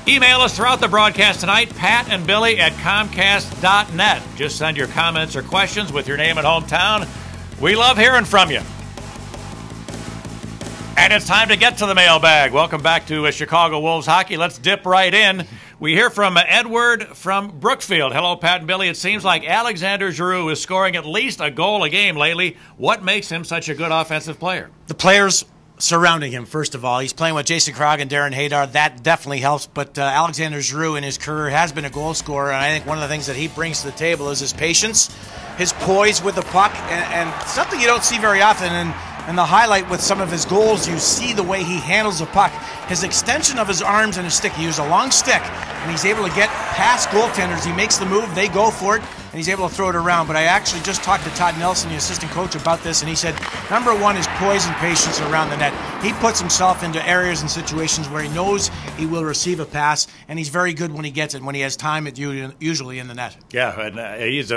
Email us throughout the broadcast tonight, Pat and Billy at Comcast.net. Just send your comments or questions with your name and hometown. We love hearing from you. And it's time to get to the mailbag. Welcome back to Chicago Wolves hockey. Let's dip right in. We hear from Edward from Brookfield. Hello, Pat and Billy. It seems like Alexander Giroux is scoring at least a goal a game lately. What makes him such a good offensive player? The players surrounding him, first of all. He's playing with Jason Krog and Darren Haydar. That definitely helps. But Alexander Giroux in his career has been a goal scorer, and I think one of the things that he brings to the table is his patience, his poise with the puck, and something you don't see very often. And the highlight with some of his goals, you see the way he handles the puck. His extension of his arms and his stick. He used a long stick, and he's able to get past goaltenders. He makes the move, they go for it, and he's able to throw it around. But I actually just talked to Todd Nelson, the assistant coach, about this, and he said, number one is poise and patience around the net. He puts himself into areas and situations where he knows he will receive a pass, and he's very good when he gets it. When he has time, it's usually in the net. Yeah, and he's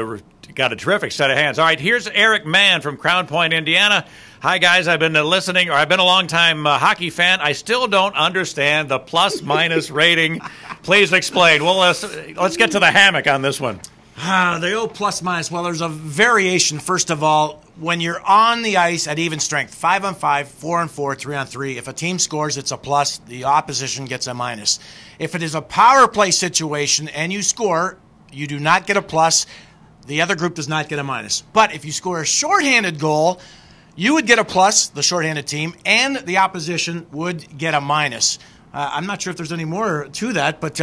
got a terrific set of hands. All right, here's Eric Mann from Crown Point, Indiana. Hi, guys. I've been listening, or I've been a long-time hockey fan. I still don't understand the plus-minus rating. Please explain. Well, let's get to the hammock on this one. The old plus-minus. Well, there's a variation, first of all. When you're on the ice at even strength, 5-on-5, 4-on-4, 3-on-3, if a team scores, it's a plus. The opposition gets a minus. If it is a power play situation and you score, you do not get a plus. The other group does not get a minus. But if you score a shorthanded goal, you would get a plus, the shorthanded team, and the opposition would get a minus. I'm not sure if there's any more to that, but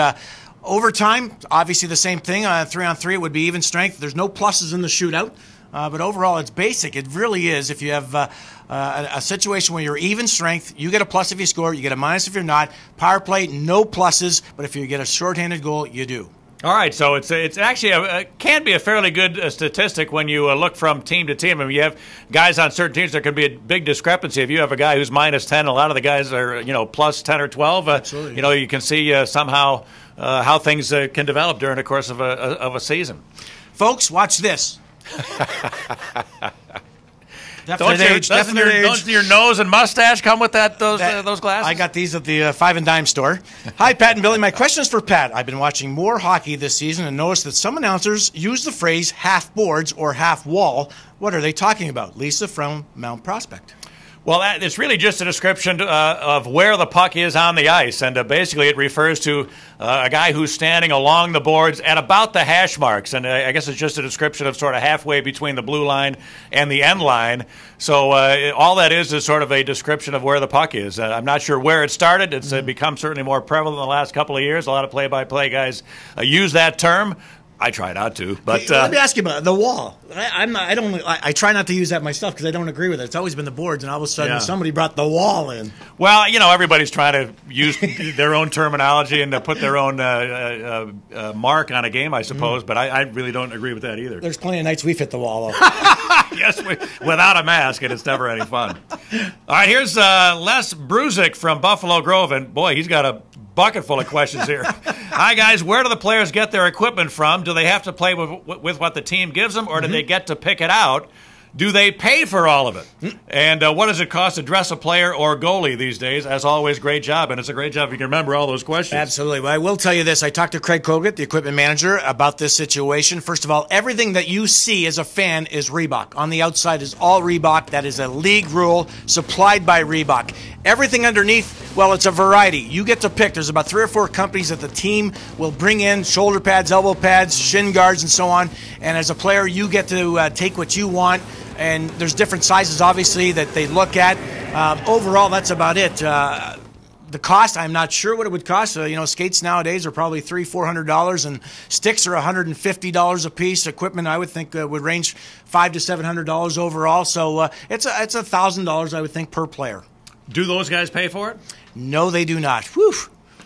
overtime, obviously the same thing. 3-on-3, it would be even strength. There's no pluses in the shootout, but overall it's basic. It really is. If you have a situation where you're even strength, you get a plus if you score, you get a minus if you're not. Power play, no pluses, but if you get a shorthanded goal, you do. All right, so it's actually can be a fairly good statistic when you look from team to team. I mean, you have guys on certain teams, there can be a big discrepancy. If you have a guy who's minus 10, a lot of the guys are plus 10 or 12. Absolutely. You can see somehow how things can develop during the course of a season. Folks, watch this. Don't your nose and mustache come with those glasses? I got these at the Five and Dime store. Hi, Pat and Billy. My question is for Pat. I've been watching more hockey this season and noticed that some announcers use the phrase half boards or half wall. What are they talking about? Lisa from Mount Prospect. Well, it's really just a description of where the puck is on the ice, and basically it refers to a guy who's standing along the boards at about the hash marks, and I guess it's just a description of sort of halfway between the blue line and the end line. So all that is sort of a description of where the puck is. I'm not sure where it started. It's become certainly more prevalent in the last couple of years. A lot of play-by-play guys use that term. I try not to, but let me ask you about the wall. I try not to use that myself because I don't agree with it. It's always been the boards, and all of a sudden somebody brought the wall in. Well, everybody's trying to use their own terminology and to put their own mark on a game, I suppose. But I really don't agree with that either. There's plenty of nights we've hit the wall, though. Yes, without a mask, and it's never any fun. All right, here's Les Bruzik from Buffalo Grove, and boy, he's got a bucket full of questions here. Hi, guys. Where do the players get their equipment from? Do they have to play with what the team gives them, or do they get to pick it out? Do they pay for all of it? And what does it cost to dress a player or goalie these days? As always, great job, and it's a great job if you can remember all those questions. Absolutely. Well, I will tell you this. I talked to Craig Kogut, the equipment manager, about this situation. First of all, everything that you see as a fan is Reebok. On the outside is all Reebok. That is a league rule supplied by Reebok. Everything underneath, well, it's a variety. You get to pick. There's about 3 or 4 companies that the team will bring in, shoulder pads, elbow pads, shin guards, and so on. And as a player, you get to take what you want. And there's different sizes, obviously, that they look at. Overall, that's about it. The cost, I'm not sure what it would cost. Skates nowadays are probably $300-400, and sticks are $150 a piece. Equipment, I would think, would range $500 to $700 overall. So it's $1,000, I would think, per player. Do those guys pay for it? No, they do not. Whew.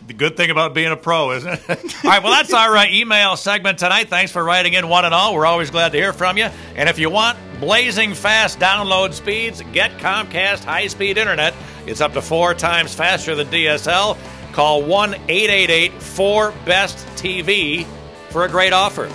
The good thing about being a pro, isn't it? All right, well, that's our email segment tonight. Thanks for writing in, one and all. We're always glad to hear from you. And if you want blazing fast download speeds, get Comcast high-speed internet. It's up to 4 times faster than DSL. Call 1-888-4-BEST-TV for a great offer.